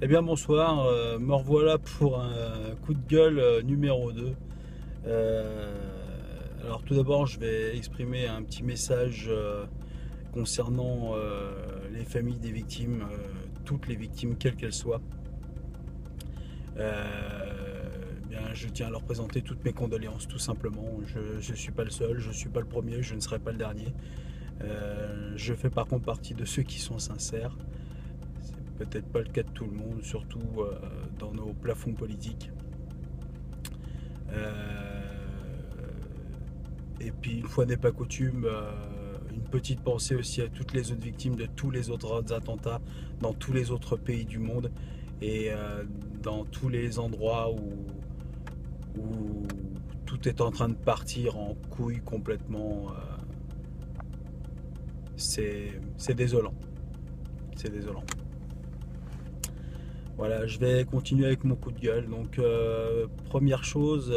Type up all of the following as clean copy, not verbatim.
Eh bien bonsoir, me revoilà pour un coup de gueule numéro 2. Alors tout d'abord je vais exprimer un petit message concernant les familles des victimes, toutes les victimes quelles qu'elles soient. Bien, je tiens à leur présenter toutes mes condoléances tout simplement. Je ne suis pas le seul, je ne suis pas le premier, je ne serai pas le dernier. Je fais par contre partie de ceux qui sont sincères. C'est peut-être pas le cas de tout le monde, surtout dans nos plafonds politiques. Euh, et puis, une fois n'est pas coutume, une petite pensée aussi à toutes les autres victimes de tous les autres attentats dans tous les autres pays du monde et dans tous les endroits où tout est en train de partir en couille complètement. C'est désolant. C'est désolant. Voilà, je vais continuer avec mon coup de gueule. Donc, première chose,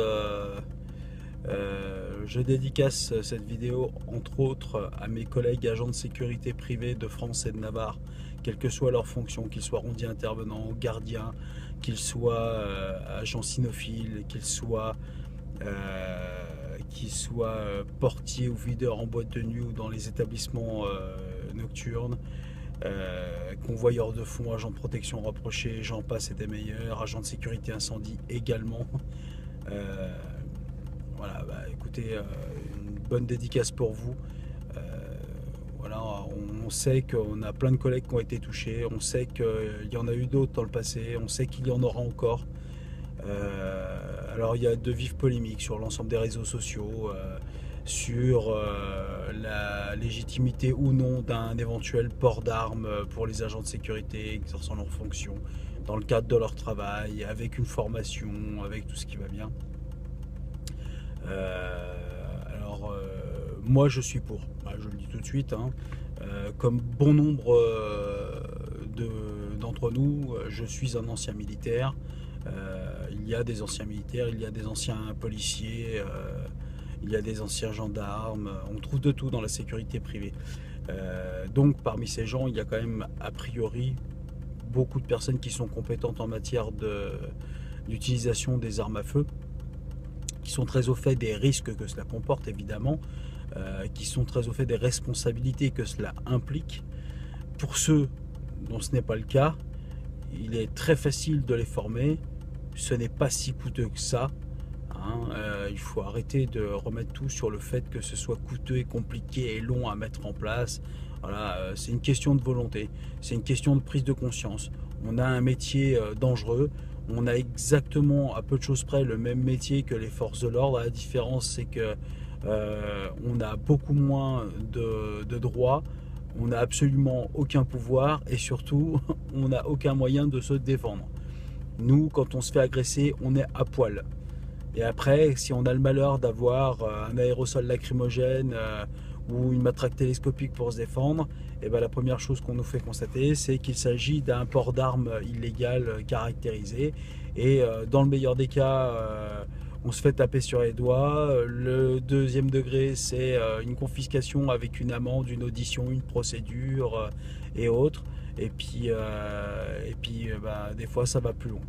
je dédicace cette vidéo entre autres à mes collègues agents de sécurité privée de France et de Navarre, quelle que soit leur fonction, qu'ils soient rondiers intervenants, gardiens, qu'ils soient agents cynophiles, qu'ils soient portiers ou videurs en boîte de nuit ou dans les établissements nocturnes. Convoyeurs de fonds, agents de protection rapprochés, j'en passe et des meilleurs, agents de sécurité incendie également. Euh, voilà, bah, écoutez, une bonne dédicace pour vous. Euh, voilà, on sait qu'on a plein de collègues qui ont été touchés, on sait qu'il y en a eu d'autres dans le passé, on sait qu'il y en aura encore. Alors il y a de vives polémiques sur l'ensemble des réseaux sociaux, sur la légitimité ou non d'un éventuel port d'armes pour les agents de sécurité exerçant leurs fonctions dans le cadre de leur travail, avec une formation, avec tout ce qui va bien. Moi je suis pour, je le dis tout de suite, hein. Comme bon nombre d'entre nous, je suis un ancien militaire. Il y a des anciens militaires, il y a des anciens policiers, il y a des anciens gendarmes, on trouve de tout dans la sécurité privée. Donc parmi ces gens, il y a quand même a priori beaucoup de personnes qui sont compétentes en matière d'utilisation des armes à feu, qui sont très au fait des risques que cela comporte évidemment, qui sont très au fait des responsabilités que cela implique. Pour ceux dont ce n'est pas le cas, il est très facile de les former, ce n'est pas si coûteux que ça. Il faut arrêter de remettre tout sur le fait que ce soit coûteux et compliqué et long à mettre en place. Voilà, c'est une question de volonté, c'est une question de prise de conscience. On a un métier dangereux, on a exactement à peu de choses près le même métier que les forces de l'ordre. La différence c'est que on a beaucoup moins de droits, on n'a absolument aucun pouvoir et surtout on n'a aucun moyen de se défendre. Nous, quand on se fait agresser, on est à poil. Et après, si on a le malheur d'avoir un aérosol lacrymogène ou une matraque télescopique pour se défendre, et ben la première chose qu'on nous fait constater, c'est qu'il s'agit d'un port d'armes illégal caractérisé. Et dans le meilleur des cas, on se fait taper sur les doigts. Le deuxième degré, c'est une confiscation avec une amende, une audition, une procédure et autres. Et puis bah, des fois, ça va plus loin.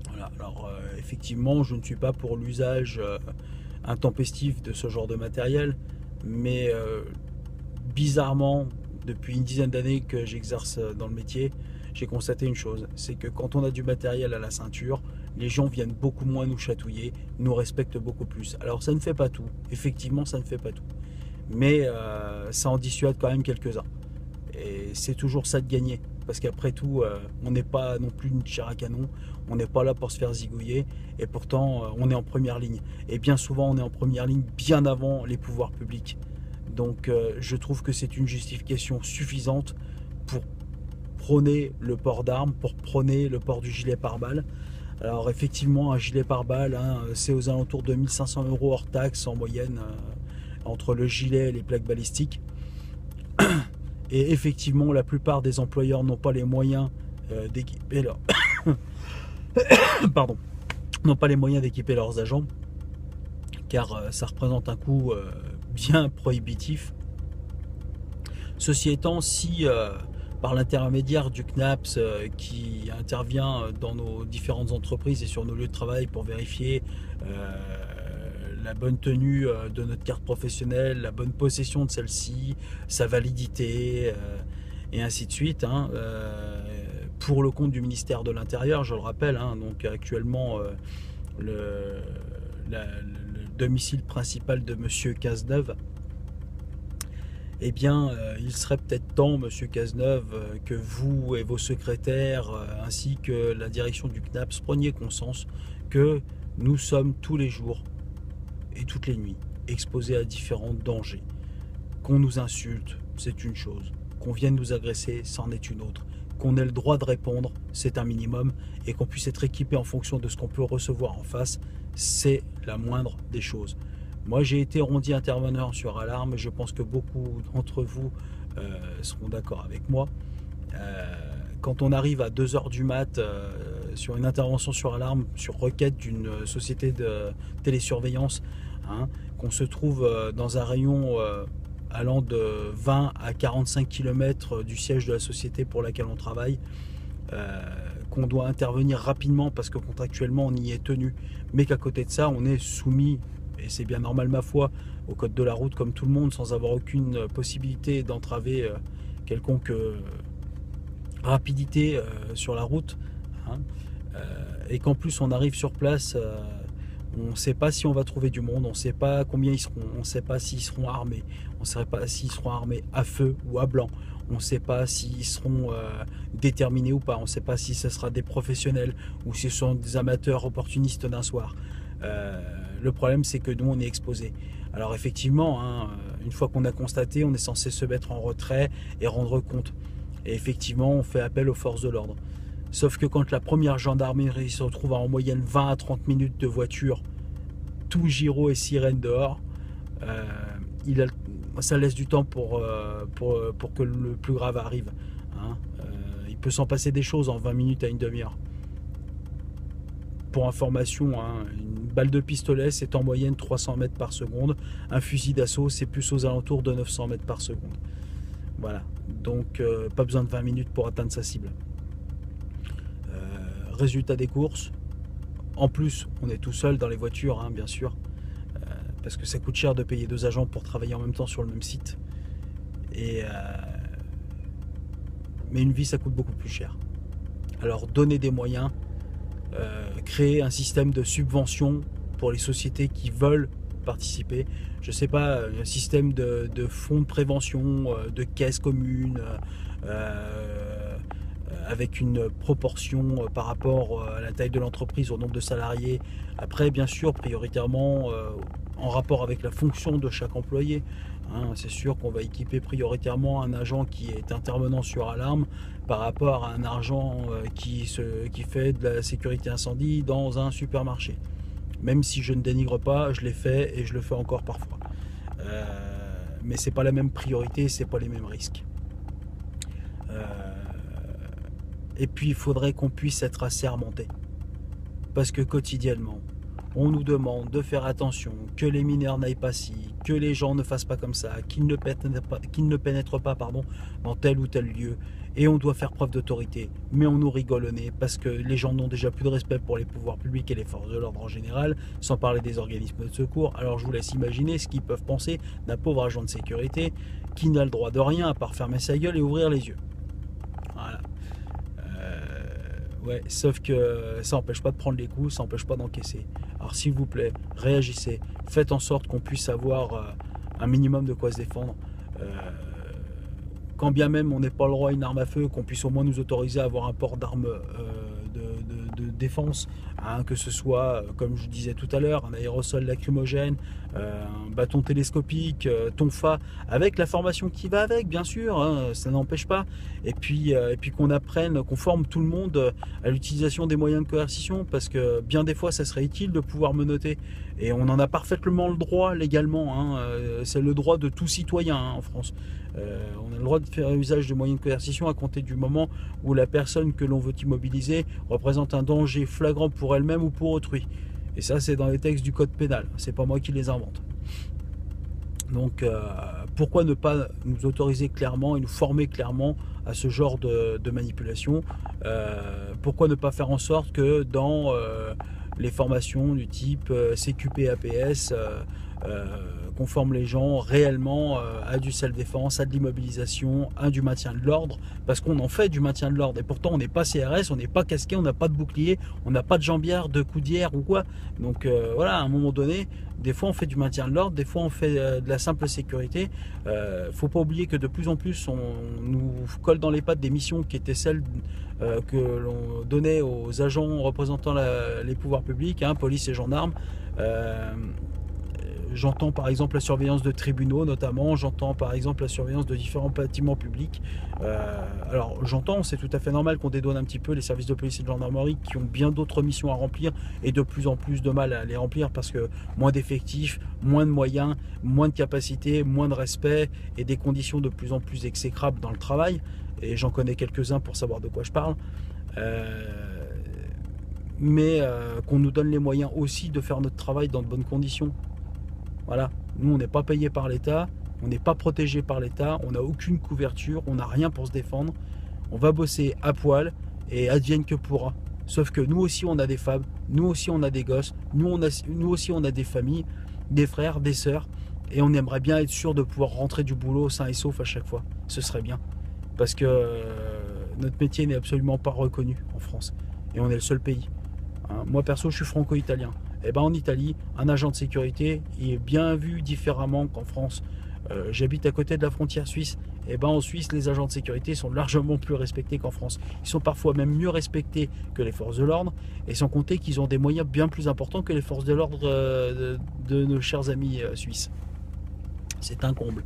Voilà. Alors effectivement, je ne suis pas pour l'usage intempestif de ce genre de matériel, mais bizarrement, depuis une dizaine d'années que j'exerce dans le métier, j'ai constaté une chose, c'est que quand on a du matériel à la ceinture, les gens viennent beaucoup moins nous chatouiller, nous respectent beaucoup plus. Alors ça ne fait pas tout, effectivement ça ne fait pas tout, mais ça en dissuade quand même quelques-uns. Et c'est toujours ça de gagner. Parce qu'après tout, on n'est pas non plus une chair à canon, on n'est pas là pour se faire zigouiller, et pourtant on est en première ligne. Et bien souvent on est en première ligne bien avant les pouvoirs publics. Donc je trouve que c'est une justification suffisante pour prôner le port d'armes, pour prôner le port du gilet pare-balles. Alors effectivement un gilet pare-balles, c'est aux alentours de 1500 € hors taxe en moyenne, entre le gilet et les plaques balistiques. Et effectivement, la plupart des employeurs n'ont pas les moyens d'équiper leur... Pardon, n'ont pas les moyens d'équiper leurs agents, car ça représente un coût bien prohibitif. Ceci étant, si par l'intermédiaire du CNAPS qui intervient dans nos différentes entreprises et sur nos lieux de travail pour vérifier la bonne tenue de notre carte professionnelle, la bonne possession de celle-ci, sa validité et ainsi de suite. Pour le compte du ministère de l'Intérieur, je le rappelle, donc actuellement le domicile principal de Monsieur Cazeneuve, eh bien, il serait peut-être temps, Monsieur Cazeneuve, que vous et vos secrétaires, ainsi que la direction du CNAPS, preniez conscience que nous sommes tous les jours et toutes les nuits exposés à différents dangers. Qu'on nous insulte, c'est une chose. Qu'on vienne nous agresser, c'en est une autre. Qu'on ait le droit de répondre, c'est un minimum. Et qu'on puisse être équipé en fonction de ce qu'on peut recevoir en face, c'est la moindre des choses. Moi, j'ai été rondi interveneur sur alarme. Je pense que beaucoup d'entre vous seront d'accord avec moi. Quand on arrive à 2 h du mat sur une intervention sur alarme, sur requête d'une société de télésurveillance, qu'on se trouve dans un rayon allant de 20 à 45 km du siège de la société pour laquelle on travaille, qu'on doit intervenir rapidement parce que contractuellement on y est tenu, mais qu'à côté de ça on est soumis, et c'est bien normal ma foi, au code de la route comme tout le monde, sans avoir aucune possibilité d'entraver quelconque rapidité sur la route, et qu'en plus on arrive sur place, on ne sait pas si on va trouver du monde, on ne sait pas combien ils seront, on ne sait pas s'ils seront armés, on ne sait pas s'ils seront armés à feu ou à blanc, on ne sait pas s'ils seront déterminés ou pas, on ne sait pas si ce sera des professionnels ou si ce sont des amateurs opportunistes d'un soir. Le problème, c'est que nous, on est exposés. Alors effectivement, une fois qu'on a constaté, on est censé se mettre en retrait et rendre compte. Et effectivement, on fait appel aux forces de l'ordre. Sauf que quand la première gendarmerie se retrouve à en moyenne 20 à 30 minutes de voiture, tout gyro et sirène dehors, ça laisse du temps pour que le plus grave arrive. Il peut s'en passer des choses en 20 minutes à une demi-heure. Pour information, une balle de pistolet, c'est en moyenne 300 mètres par seconde. Un fusil d'assaut, c'est plus aux alentours de 900 mètres par seconde. Voilà, donc pas besoin de 20 minutes pour atteindre sa cible. Résultat des courses, en plus on est tout seul dans les voitures, bien sûr, parce que ça coûte cher de payer 2 agents pour travailler en même temps sur le même site, mais une vie ça coûte beaucoup plus cher. Alors donner des moyens, créer un système de subvention pour les sociétés qui veulent participer, je sais pas, un système de fonds de prévention, de caisses communes, avec une proportion par rapport à la taille de l'entreprise, au nombre de salariés. Après, bien sûr, prioritairement en rapport avec la fonction de chaque employé. C'est sûr qu'on va équiper prioritairement un agent qui est intervenant sur alarme par rapport à un agent qui fait de la sécurité incendie dans un supermarché. Même si je ne dénigre pas, je l'ai fait et je le fais encore parfois. Mais c'est pas la même priorité, c'est pas les mêmes risques. Et puis il faudrait qu'on puisse être assermenté. Parce que quotidiennement, on nous demande de faire attention, que les mineurs n'aillent pas ci, que les gens ne fassent pas comme ça, qu'ils ne pénètrent pas dans tel ou tel lieu. Et on doit faire preuve d'autorité. Mais on nous rigole au nez parce que les gens n'ont déjà plus de respect pour les pouvoirs publics et les forces de l'ordre en général, sans parler des organismes de secours. Alors je vous laisse imaginer ce qu'ils peuvent penser d'un pauvre agent de sécurité qui n'a le droit de rien à part fermer sa gueule et ouvrir les yeux. Voilà. Ouais, sauf que ça n'empêche pas de prendre les coups, ça n'empêche pas d'encaisser. Alors s'il vous plaît, réagissez, faites en sorte qu'on puisse avoir un minimum de quoi se défendre. Quand bien même on n'est pas le droit à une arme à feu, qu'on puisse au moins nous autoriser à avoir un port d'armes de défense, que ce soit, comme je disais tout à l'heure, un aérosol lacrymogène, un bâton télescopique, tonfa, avec la formation qui va avec, bien sûr, ça n'empêche pas. Et puis qu'on apprenne, qu'on forme tout le monde à l'utilisation des moyens de coercition, parce que bien des fois, ça serait utile de pouvoir menotter. Et on en a parfaitement le droit légalement. C'est le droit de tout citoyen en France. On a le droit de faire usage de moyens de coercition à compter du moment où la personne que l'on veut immobiliser représente un danger flagrant pour elle-même ou pour autrui. Et ça, c'est dans les textes du code pénal. C'est pas moi qui les invente. Donc pourquoi ne pas nous autoriser clairement et nous former clairement à ce genre de manipulation? Pourquoi ne pas faire en sorte que dans les formations du type CQP, APS, qu'on forme les gens réellement à du self-défense, à de l'immobilisation, à du maintien de l'ordre, parce qu'on en fait du maintien de l'ordre, et pourtant on n'est pas CRS, on n'est pas casqué, on n'a pas de bouclier, on n'a pas de jambière, de coudière ou quoi. Donc voilà, à un moment donné, des fois on fait du maintien de l'ordre, des fois on fait de la simple sécurité. Faut pas oublier que de plus en plus on nous colle dans les pattes des missions qui étaient celles que l'on donnait aux agents représentant les pouvoirs publics, hein, police et gendarmes. J'entends par exemple la surveillance de tribunaux notamment, j'entends par exemple la surveillance de différents bâtiments publics. Alors j'entends, c'est tout à fait normal qu'on dédouane un petit peu les services de police et de gendarmerie qui ont bien d'autres missions à remplir et de plus en plus de mal à les remplir parce que moins d'effectifs, moins de moyens, moins de capacités, moins de respect et des conditions de plus en plus exécrables dans le travail. Et j'en connais quelques-uns pour savoir de quoi je parle. Mais qu'on nous donne les moyens aussi de faire notre travail dans de bonnes conditions. Voilà, nous on n'est pas payé par l'État, on n'est pas protégé par l'État, on n'a aucune couverture, on n'a rien pour se défendre. On va bosser à poil et advienne que pourra. Sauf que nous aussi on a des femmes, nous aussi on a des gosses, nous aussi on a des familles, des frères, des sœurs, et on aimerait bien être sûr de pouvoir rentrer du boulot sain et sauf à chaque fois. Ce serait bien. Parce que notre métier n'est absolument pas reconnu en France. Et on est le seul pays. Hein, moi perso je suis franco-italien. Et ben en Italie, un agent de sécurité il est bien vu différemment qu'en France. J'habite à côté de la frontière suisse. Et ben en Suisse, les agents de sécurité sont largement plus respectés qu'en France. Ils sont parfois même mieux respectés que les forces de l'ordre. Et sans compter qu'ils ont des moyens bien plus importants que les forces de l'ordre de nos chers amis suisses. C'est un comble.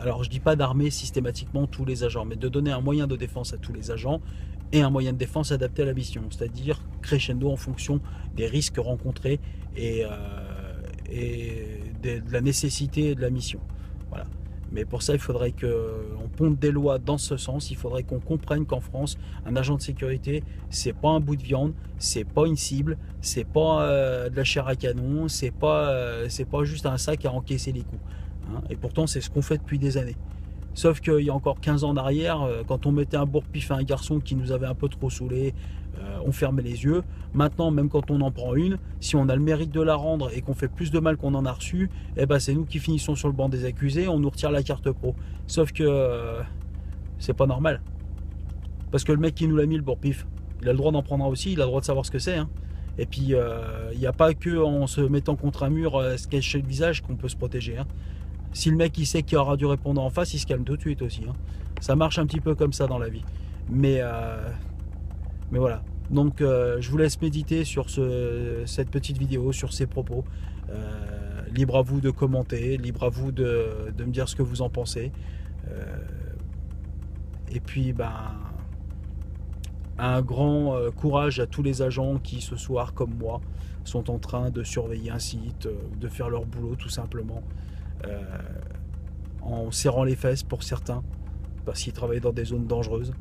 Alors je dis pas d'armer systématiquement tous les agents, mais de donner un moyen de défense à tous les agents et un moyen de défense adapté à la mission, c'est-à-dire crescendo en fonction des risques rencontrés et de la nécessité de la mission. Voilà. Mais pour ça, il faudrait qu'on ponde des lois dans ce sens. Il faudrait qu'on comprenne qu'en France, un agent de sécurité, c'est pas un bout de viande, c'est pas une cible, c'est pas de la chair à canon, c'est pas juste un sac à encaisser les coups. Hein. Et pourtant, c'est ce qu'on fait depuis des années. Sauf qu'il y a encore 15 ans en arrière, quand on mettait un bourre-pif à un garçon qui nous avait un peu trop saoulé, on fermait les yeux. Maintenant, même quand on en prend une, si on a le mérite de la rendre et qu'on fait plus de mal qu'on en a reçu, eh ben c'est nous qui finissons sur le banc des accusés, on nous retire la carte pro. Sauf que c'est pas normal. Parce que le mec qui nous l'a mis le bourre-pif, il a le droit d'en prendre un aussi, il a le droit de savoir ce que c'est. Hein. Et puis, il n'y a pas que en se mettant contre un mur, se cacher le visage qu'on peut se protéger. Hein. Si le mec il sait qu'il y aura du répondant en face, il se calme tout de suite aussi. Hein. Ça marche un petit peu comme ça dans la vie. Mais voilà. Donc je vous laisse méditer sur cette petite vidéo, sur ces propos. Libre à vous de commenter, libre à vous de me dire ce que vous en pensez. Et puis un grand courage à tous les agents qui ce soir, comme moi, sont en train de surveiller un site, de faire leur boulot tout simplement. En serrant les fesses pour certains parce qu'ils travaillent dans des zones dangereuses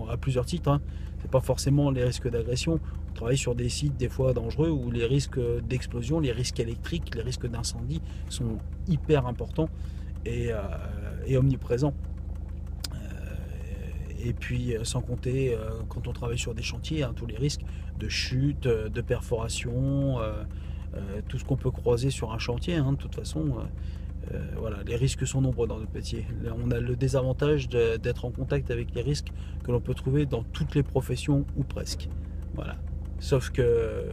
à plusieurs titres. Hein. C'est pas forcément les risques d'agression. On travaille sur des sites des fois dangereux où les risques d'explosion, les risques électriques, les risques d'incendie sont hyper importants et omniprésents. Et puis sans compter quand on travaille sur des chantiers, hein, tous les risques de chute, de perforation, tout ce qu'on peut croiser sur un chantier. Hein, de toute façon, voilà, les risques sont nombreux dans notre métier. Là, on a le désavantage d'être en contact avec les risques que l'on peut trouver dans toutes les professions ou presque. Voilà. Sauf que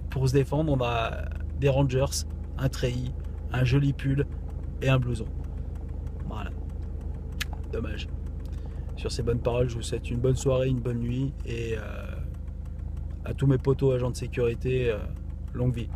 pour se défendre, on a des Rangers, un treillis, un joli pull et un blouson. Voilà. Dommage. Sur ces bonnes paroles, je vous souhaite une bonne soirée, une bonne nuit et à tous mes potos agents de sécurité, longue vie.